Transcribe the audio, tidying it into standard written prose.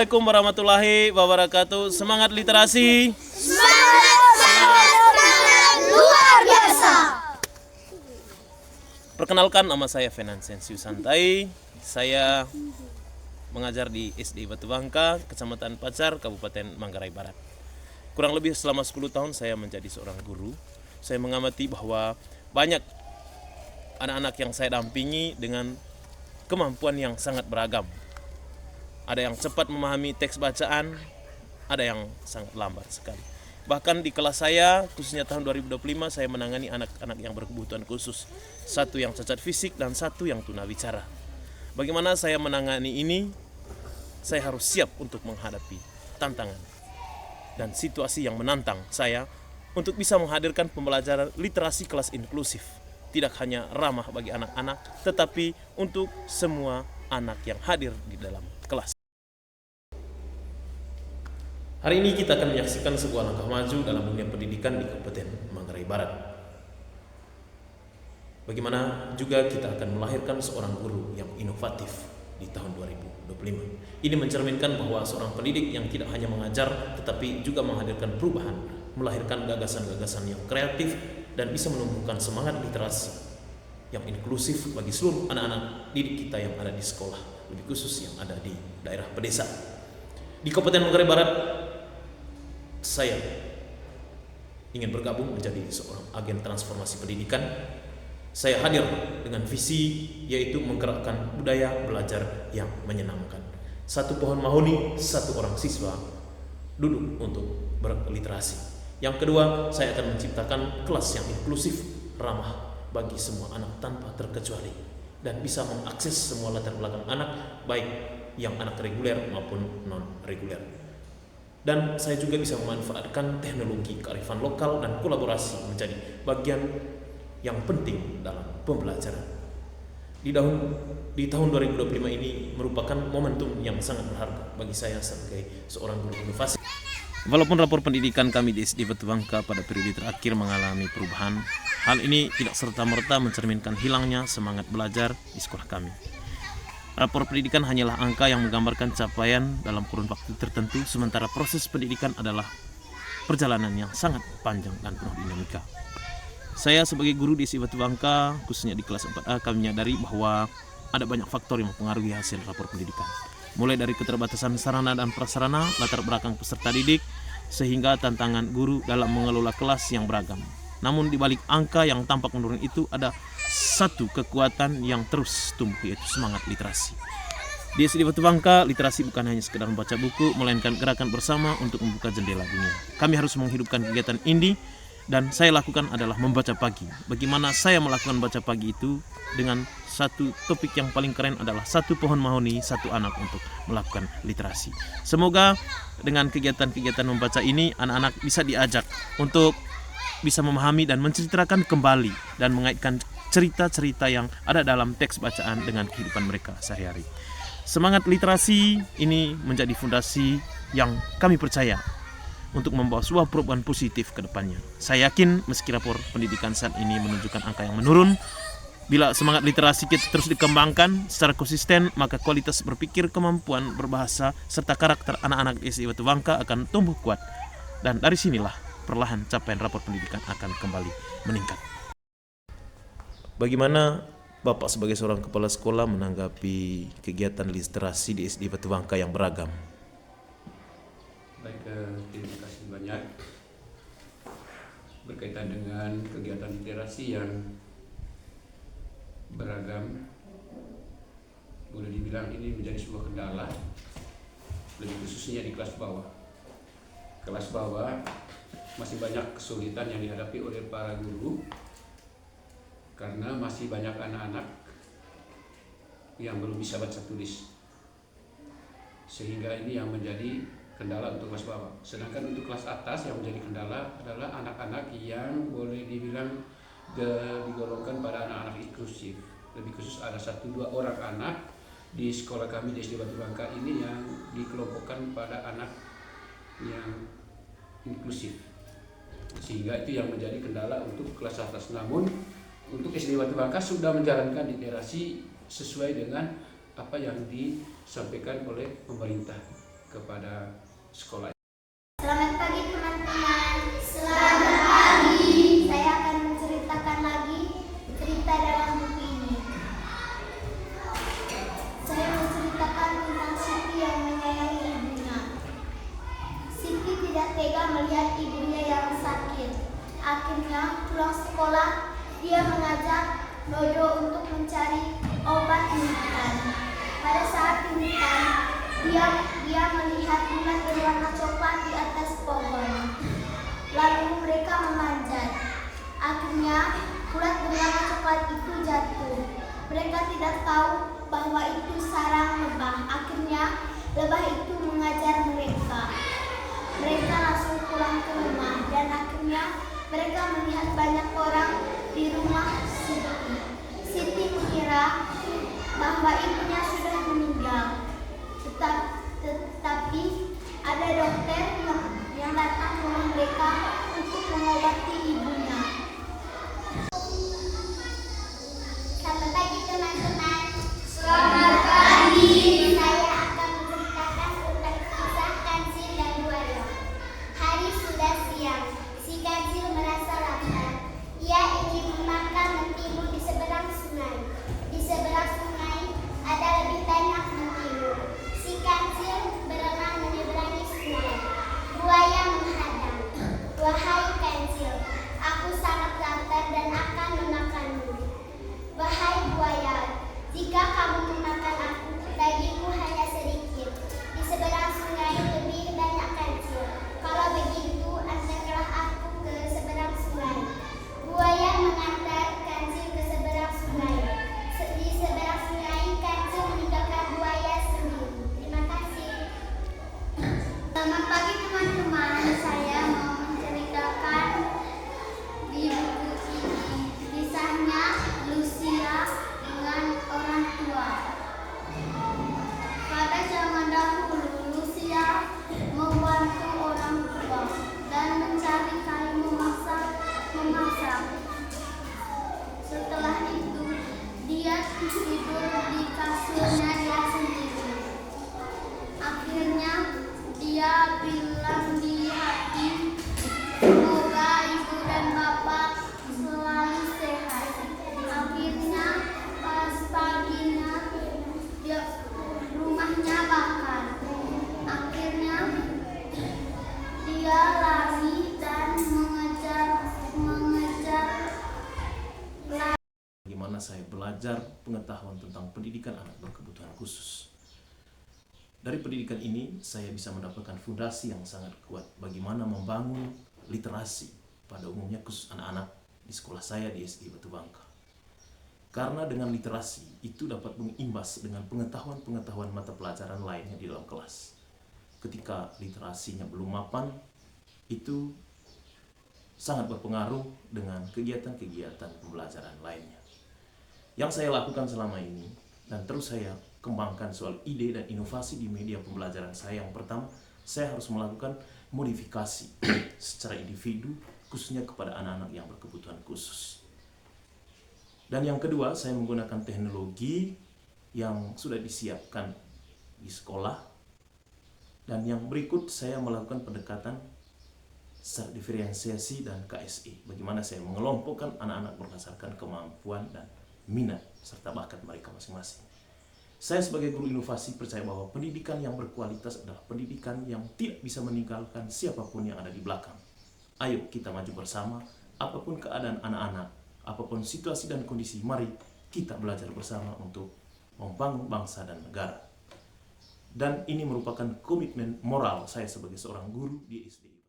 Assalamualaikum warahmatullahi wabarakatuh. Semangat literasi. Luar biasa. Perkenalkan, nama saya Venansensius Santai. Saya mengajar di SD Batu Bangka, Kecamatan Pacar, Kabupaten Manggarai Barat. Kurang lebih selama 10 tahun saya menjadi seorang guru. Saya mengamati bahwa banyak anak-anak yang saya dampingi dengan kemampuan yang sangat beragam. Ada yang cepat memahami teks bacaan, ada yang sangat lambat sekali. Bahkan di kelas saya, khususnya tahun 2025, saya menangani anak-anak yang berkebutuhan khusus. Satu yang cacat fisik dan satu yang tunawicara. Bagaimana saya menangani ini? Saya harus siap untuk menghadapi tantangan dan situasi yang menantang saya untuk bisa menghadirkan pembelajaran literasi kelas inklusif. Tidak hanya ramah bagi anak-anak, tetapi untuk semua anak yang hadir di dalam kelas. Hari ini kita akan menyaksikan sebuah langkah maju dalam dunia pendidikan di Kabupaten Manggarai Barat. Bagaimana juga kita akan melahirkan seorang guru yang inovatif di tahun 2025. Ini mencerminkan bahwa seorang pendidik yang tidak hanya mengajar, tetapi juga menghadirkan perubahan, melahirkan gagasan-gagasan yang kreatif, dan bisa menumbuhkan semangat literasi yang inklusif bagi seluruh anak-anak didik kita yang ada di sekolah, lebih khusus yang ada di daerah pedesa. Di Kabupaten Manggarai Barat, saya ingin bergabung menjadi seorang agen transformasi pendidikan. Saya hadir dengan visi, yaitu menggerakkan budaya belajar yang menyenangkan. Satu pohon mahoni, satu orang siswa duduk untuk berliterasi. Yang kedua, saya akan menciptakan kelas yang inklusif, ramah bagi semua anak tanpa terkecuali, dan bisa mengakses semua latar belakang anak, baik yang anak reguler maupun non-reguler. Dan saya juga bisa memanfaatkan teknologi kearifan lokal dan kolaborasi menjadi bagian yang penting dalam pembelajaran. Di tahun 2025 ini merupakan momentum yang sangat berharga bagi saya sebagai seorang guru inovasi. Walaupun rapor pendidikan kami di SD Batu Bangka pada periode terakhir mengalami perubahan, hal ini tidak serta-merta mencerminkan hilangnya semangat belajar di sekolah kami. Rapor pendidikan hanyalah angka yang menggambarkan capaian dalam kurun waktu tertentu, sementara proses pendidikan adalah perjalanan yang sangat panjang dan penuh dinamika. Saya sebagai guru di SD Batu Bangka, khususnya di kelas 4A, kami menyadari bahwa ada banyak faktor yang mempengaruhi hasil rapor pendidikan. Mulai dari keterbatasan sarana dan prasarana, latar belakang peserta didik, sehingga tantangan guru dalam mengelola kelas yang beragam. Namun di balik angka yang tampak menurun itu ada satu kekuatan yang terus tumbuh, yaitu semangat literasi. Di SD Batu Bangka, literasi bukan hanya sekedar membaca buku, melainkan gerakan bersama untuk membuka jendela dunia. Kami harus menghidupkan kegiatan ini, dan saya lakukan adalah membaca pagi. Bagaimana saya melakukan baca pagi itu? Dengan satu topik yang paling keren adalah satu pohon mahoni, satu anak untuk melakukan literasi. Semoga dengan kegiatan-kegiatan membaca ini, anak-anak bisa diajak untuk bisa memahami dan menceritakan kembali dan mengaitkan cerita-cerita yang ada dalam teks bacaan dengan kehidupan mereka sehari-hari. Semangat literasi ini menjadi fondasi yang kami percaya untuk membawa sebuah perubahan positif ke depannya. Saya yakin meski rapor pendidikan saat ini menunjukkan angka yang menurun, bila semangat literasi kita terus dikembangkan secara konsisten, maka kualitas berpikir, kemampuan berbahasa, serta karakter anak-anak di SD Batu Bangka akan tumbuh kuat. Dan dari sinilah perlahan capaian rapor pendidikan akan kembali meningkat. Bagaimana Bapak sebagai seorang kepala sekolah menanggapi kegiatan literasi di SD Batu Bangka yang beragam? Baik, terima kasih banyak. Berkaitan dengan kegiatan literasi yang beragam, boleh dibilang ini menjadi sebuah kendala, lebih khususnya di kelas bawah. Kelas bawah masih banyak kesulitan yang dihadapi oleh para guru, karena masih banyak anak-anak yang belum bisa baca tulis, sehingga ini yang menjadi kendala untuk kelas bawah. Sedangkan untuk kelas atas yang menjadi kendala adalah anak-anak yang boleh dibilang digolongkan pada anak-anak inklusif. Lebih khusus ada 1-2 orang anak di sekolah kami di SD Batu Bangka ini yang dikelompokkan pada anak yang inklusif, sehingga itu yang menjadi kendala untuk kelas atas. Namun untuk SD Batu Bangka sudah menjalankan literasi sesuai dengan apa yang disampaikan oleh pemerintah. kepada sekolah. Selamat pagi teman-teman. Selamat pagi. Saya akan menceritakan lagi cerita dalam buku ini. Saya menceritakan tentang Siti yang menyayangi ibunya. Siti tidak tega melihat ibunya yang sakit. Akhirnya pulang sekolah, dia mengajak Dodo untuk mencari obat pingsan. Pada saat pingsan, dia melihat bulan berwarna coklat di atas pohon. Lalu mereka memanjat. Akhirnya bulan berwarna coklat itu jatuh. Mereka tidak tahu bahwa itu sarang lebah. Akhirnya lebah itu mengajar mereka. Mereka langsung pulang ke rumah dan akhirnya mereka melihat banyak orang di rumah Siti. Siti mengira bahwa ibunya sudah meninggal. Tetapi ada dokter yang datang ke rumah mereka untuk mengobati ibunya. Selamat pagi teman-teman. Selamat pagi. Saya akan menceritakan tentang kisah Kancil dan buaya. Hari sudah siang. Si Kancil merasa lapar. Ia ingin makan mentimun di seberang sungai. Di seberang sungai ada lebih banyak mentimun. Si Kancil berenang menyeberangi sungai. Buaya menghadang. Wahai Kancil, aku sangat lapar dan akan memakanmu. Wahai buaya, jika kamu memakan aku, dagingmu hanya sedikit. Di seberang sungai lebih banyak Kancil. Kalau begitu, antarlah aku ke seberang sungai. Buaya mengantar Kancil ke seberang sungai. Di seberang sungai, Kancil meninggalkan buaya sendiri. Terima kasih. Selamat pagi teman-teman. Saya mau menceritakan di buku ini kisahnya Lucia dengan orang tua. Pada zaman dahulu, Lucia membantu orang tua dan mencari kayu memasak. Setelah itu, dia tidur di kasurnya dia sendiri. Akhirnya, dia bilang di hati, semoga ibu dan bapak selalu sehat. Akhirnya, pas paginya, rumahnya bakar. Akhirnya, dia lari dan mengejar Bagaimana saya belajar pengetahuan tentang pendidikan anak berkebutuhan khusus. Dari pendidikan ini, saya bisa mendapatkan fondasi yang sangat kuat bagaimana membangun literasi pada umumnya khusus anak-anak di sekolah saya di SD Batu Bangka. Karena dengan literasi itu dapat mengimbas dengan pengetahuan-pengetahuan mata pelajaran lainnya di dalam kelas. Ketika literasinya belum mapan, itu sangat berpengaruh dengan kegiatan-kegiatan pembelajaran lainnya. Yang saya lakukan selama ini dan terus saya kembangkan soal ide dan inovasi di media pembelajaran saya. Yang pertama, saya harus melakukan modifikasi secara individu khususnya kepada anak-anak yang berkebutuhan khusus. Dan yang kedua, saya menggunakan teknologi yang sudah disiapkan di sekolah. Dan yang berikut, saya melakukan pendekatan secara diferensiasi dan KSI. Bagaimana saya mengelompokkan anak-anak berdasarkan kemampuan dan minat serta bakat mereka masing-masing. Saya sebagai guru inovasi percaya bahwa pendidikan yang berkualitas adalah pendidikan yang tidak bisa meninggalkan siapapun yang ada di belakang. Ayo kita maju bersama, apapun keadaan anak-anak, apapun situasi dan kondisi, mari kita belajar bersama untuk membangun bangsa dan negara. Dan ini merupakan komitmen moral saya sebagai seorang guru di SD.